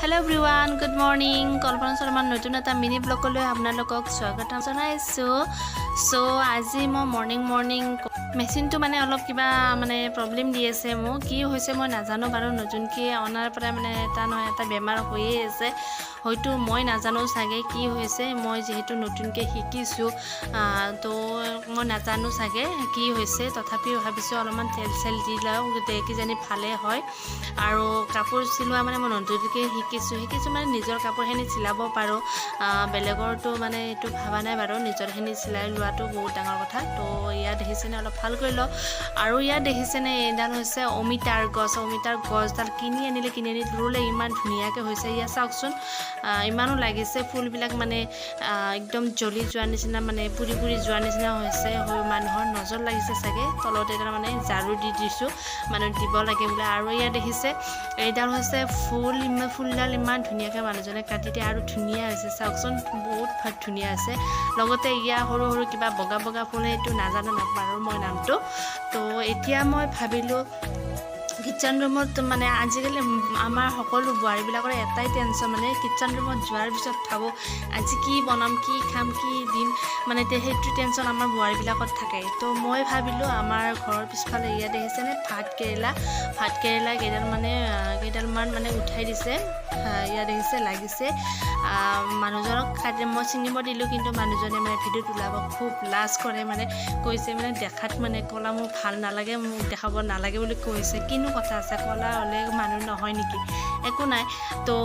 Hello everyone, good morning. Kalpana Sharma নতুন এটা mini ব্লগলৈ আপোনালোকক স্বাগতম জনাইছো। সো আজি মই মৰ্নিং মেচিনটো মানে অলপ কিবা মানে প্ৰবলেম দি আছে। মই কি হৈছে মই নাজানো বাৰু, নতুনকৈ অনাৰ পৰা মানে এটা নহয় এটা বেমাৰ হৈয়ে আছে। হয়তো মই নাজানো চাগে কি হৈছে, মই যেহেতু নতুনকৈ শিকিছোঁ তো মই নাজানো চাগে কি হৈছে। তথাপিও ভাবিছোঁ অলপমান তেল চেল দি লওঁ, কিজানি ভালে হয়। আৰু কাপোৰ চিলোৱা মানে মই নতুনকৈ শিকিছোঁ মানে নিজৰ কাপোৰখিনি চিলাব পাৰোঁ। বেলেগৰটো মানে এইটো ভাবা নাই বাৰু, নিজৰখিনি চিলাই লোৱাটো বহুত ডাঙৰ কথা। তো ইয়াত দেখিছেনে অলপ ভাল কৰি লওঁ। আৰু ইয়াত দেখিছেনে এইডাল হৈছে অমিতাৰ গছডাল কিনি আনি ৰুলে ইমান ধুনীয়াকৈ হৈছে। ইয়াত চাওকচোন ইমানো লাগিছে, ফুলবিলাক মানে একদম জ্বলি যোৱাৰ নিচিনা, মানে পুৰি যোৱাৰ নিচিনা হৈছে। মানুহৰ নজৰ লাগিছে চাগে। তলতে এটা মানে ঝাৰু দি দিছোঁ, মানে দিব লাগে বোলে। আৰু ইয়াত দেখিছে এইডাল হৈছে ফুলডাল ইমান ধুনীয়াকৈ মানুহজনে কাটি দিয়ে আৰু ধুনীয়া হৈছে। চাওকচোন বহুত ধুনীয়া আছে। লগতে ইয়াৰ সৰু কিবা বগা ফুল, সেইটো নাজানো নাপাৰো মই নামটো। তো এতিয়া মই ভাবিলোঁ কিটচেন ৰুমত মানে আজিকালি আমাৰ সকলো বোৱাৰীবিলাকৰ এটাই টেনশ্যন, মানে কিটচেন ৰুমত যোৱাৰ পিছত ভাবোঁ আজি কি বনাম, কি খাম, কি দিম, মানে সেইটো টেনশ্যন আমাৰ বোৱাৰীবিলাকত থাকে। তো মই ভাবিলোঁ আমাৰ ঘৰৰ পিছফালে ইয়াত দেখিছেনে ভাত কেৰেলা কেইডালমান মানে উঠাই দিছে। ইয়াত দেখিছে লাগিছে। মানুহজনক মই ছিঙিব দিলোঁ, কিন্তু মানুহজনে মানে ভিডিঅ'ত ওলাব খুব লাজ কৰে, মানে কৈছে মানে দেখাত মানে ক'লা মোক ভাল নালাগে, মোক দেখাব নালাগে বুলি কৈছে। কিনো কথা আছে, ক'লা হ'লে মানুহ নহয় নেকি? একো নাই। তো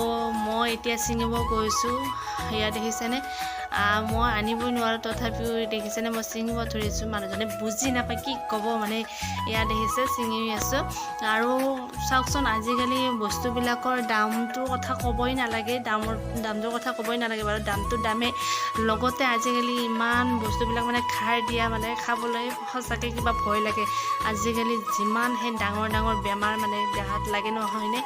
মই এতিয়া ছিঙিব গৈছোঁ। ইয়াত দেখিছেনে মই আনিবই নোৱাৰোঁ, তথাপিও দেখিছেনে মই ছিঙিব ধৰিছোঁ। মানুহজনে বুজি নাপায় কি ক'ব, মানে ইয়াত দেখিছে ছিঙি আছোঁ। আৰু চাওকচোন আজিকালি বস্তুবিলাকৰ দামটোৰ কথা ক'বই নালাগে, দামটোৰ কথা ক'বই নালাগে বাৰু, দামটো দামেই। লগতে আজিকালি ইমান বস্তুবিলাক মানে খাৰ দিয়া, মানে খাবলৈ সঁচাকৈ কিবা ভয় লাগে। আজিকালি যিমান সেই ডাঙৰ বেমাৰ মানে দেহাত লাগে নহয়নে,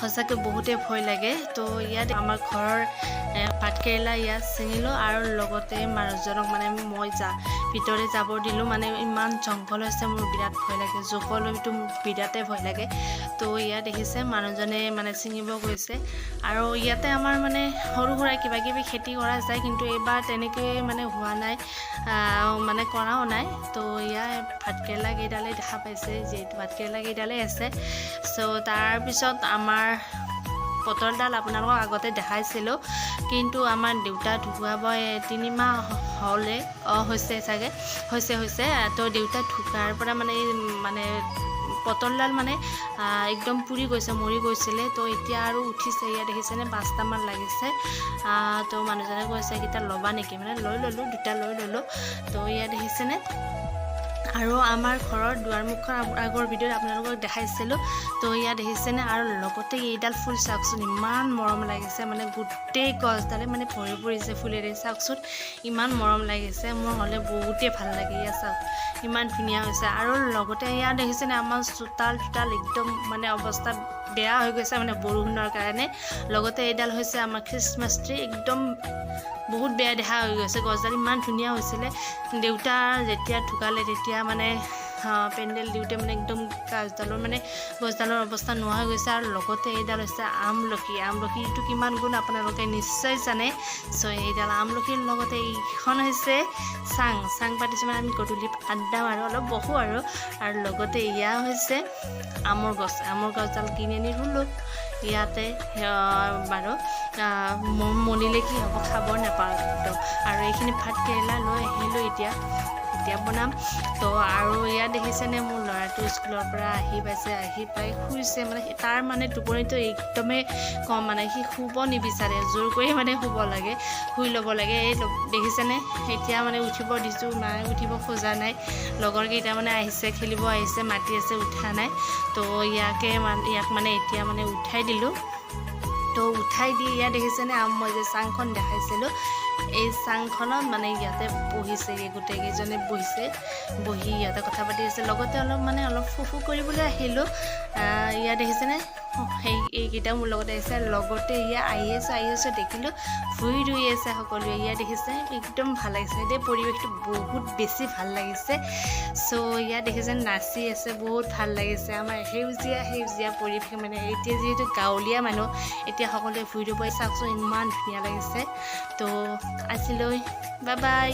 সঁচাকৈ বহুতেই ভয় লাগে। তো ইয়াত আমাৰ ঘৰৰ ভাতকেৰেলা ইয়াত ছিঙিলোঁ, আৰু লগতে মানুহজনক মানে মই ভিতৰে যাব দিলোঁ। মানে ইমান জংঘল হৈছে, মোৰ বিৰাট ভয় লাগে, জোকলৈতো মোৰ বিৰাটেই ভয় লাগে। তো ইয়াত দেখিছে মানুহজনে মানে ছিঙিব গৈছে। আৰু ইয়াতে আমাৰ মানে সৰু সুৰা কিবাকিবি খেতি কৰা যায়, কিন্তু এইবাৰ তেনেকৈ মানে হোৱা নাই, মানে কৰাও নাই। তো ইয়াৰ ভাতকেৰেলা কেইডালেই দেখা পাইছে, যিহেতু ভাতকেৰেলা কেইডালেই আছে। চ' তাৰপিছত আমাৰ পটলডাল আপোনালোকক আগতে দেখাইছিলোঁ, কিন্তু আমাৰ দেউতা ঢুকুৱাব 3 মাহ হ'লে হৈছে চাগে, হৈছে। তো দেউতা ঢুকাৰ পৰা মানে পটলডাল মানে একদম পুৰি গৈছে, মৰি গৈছিলে। তো এতিয়া আৰু উঠিছে। ইয়াত দেখিছেনে 5টামান লাগিছে। তো মানুহজনে কৈছে এইকেইটা ল'বা নেকি, মানে লৈ ল'লোঁ, 2টা লৈ ল'লোঁ। তো ইয়াত দেখিছেনে। আৰু আমাৰ ঘৰৰ দুৱাৰমুখৰ আগৰ ভিডিঅ'ত আপোনালোকক দেখাইছিলোঁ। তো ইয়াত দেখিছেনে। আৰু লগতে এইডাল ফুল চাওকচোন, ইমান মৰম লাগিছে, মানে গোটেই গছডালে মানে ভৰি পৰিছে ফুলেৰে। চাওকচোন ইমান মৰম লাগিছে, মোৰ হ'লে বহুতেই ভাল লাগে। ইয়াত চাওক ইমান ধুনীয়া হৈছে। আৰু লগতে ইয়াত দেখিছেনে আমাৰ চোতাল একদম মানে অৱস্থা বেয়া হৈ গৈছে, মানে বৰষুণৰ কাৰণে। লগতে এইডাল হৈছে আমাৰ খ্ৰীষ্টমাছ ট্ৰী, একদম বহুত বেয়া দেখা হৈ গৈছে। গছডাল ইমান ধুনীয়া হৈছিলে। দেউতা যেতিয়া ঢুকালে তেতিয়া মানে পেণ্ডেল দিওঁতে মানে একদম গছডালৰ অৱস্থা নোহোৱা হৈ গৈছে। আৰু লগতে এইডাল হৈছে আমলখিটো কিমান গুণ আপোনালোকে নিশ্চয় জানে। চ' এইডাল আমলখিৰ লগতে এইখন হৈছে চাং পাতিছোঁ, মানে আমি গধূলি আড্ডা মাৰোঁ, অলপ বহোঁ আৰু লগতে এয়া হৈছে আমৰ গছডাল কিনি আনি ৰুলোঁ ইয়াতে বাৰু। মনিলে কি হ'ব, খাব নাপাওঁ একদম। আৰু এইখিনি ভাত কেৰেলা লৈ আহিলোঁ, এতিয়া বনাম। তো আৰু ইয়াত দেখিছেনে মোৰ ল'ৰাটো স্কুলৰ পৰা আহি পাই শুইছে। মানে তাৰ মানে টোপনিটো একদমেই কম, মানে সি শুব নিবিচাৰে, জোৰ কৰি মানে শুব লাগে, শুই ল'ব লাগে। এই দেখিছেনে এতিয়া মানে উঠিব দিছোঁ, মায়ে উঠিব খোজা নাই। লগৰকেইটা মানে খেলিব আহিছে, মাতি আছে, উঠা নাই। তো ইয়াক মানে এতিয়া মানে উঠাই দিলোঁ। তো উঠাই দি ইয়াত দেখিছেনে মই যে চাংখন দেখাইছিলোঁ, এই চাংখনত মানে ইয়াতে বহিছে গোটেইকেইজনে বহি ইয়াতে কথা পাতি আছে লগতে অলপ ফুফু কৰিবলৈ আহিলোঁ ইয়াত দেখিছেনে এইকেইটা মোৰ লগতে আহিছে লগতে ইয়াত আহি আছোঁ দেখিলোঁ ভুই ৰুই আছে সকলোৱে ইয়াত দেখিছে একদম ভাল লাগিছে দেই পৰিৱেশটো বহুত বেছি ভাল লাগিছে চ' ইয়াত দেখিছে নাচি আছে বহুত ভাল লাগিছে আমাৰ সেউজীয়া পৰিৱেশ মানে এতিয়া যিহেতু গাঁৱলীয়া মানুহ এতিয়া সকলোৱে ভুই ৰুব চাওকচোন ইমান ধুনীয়া লাগিছে তো আজিলৈ বাই বাই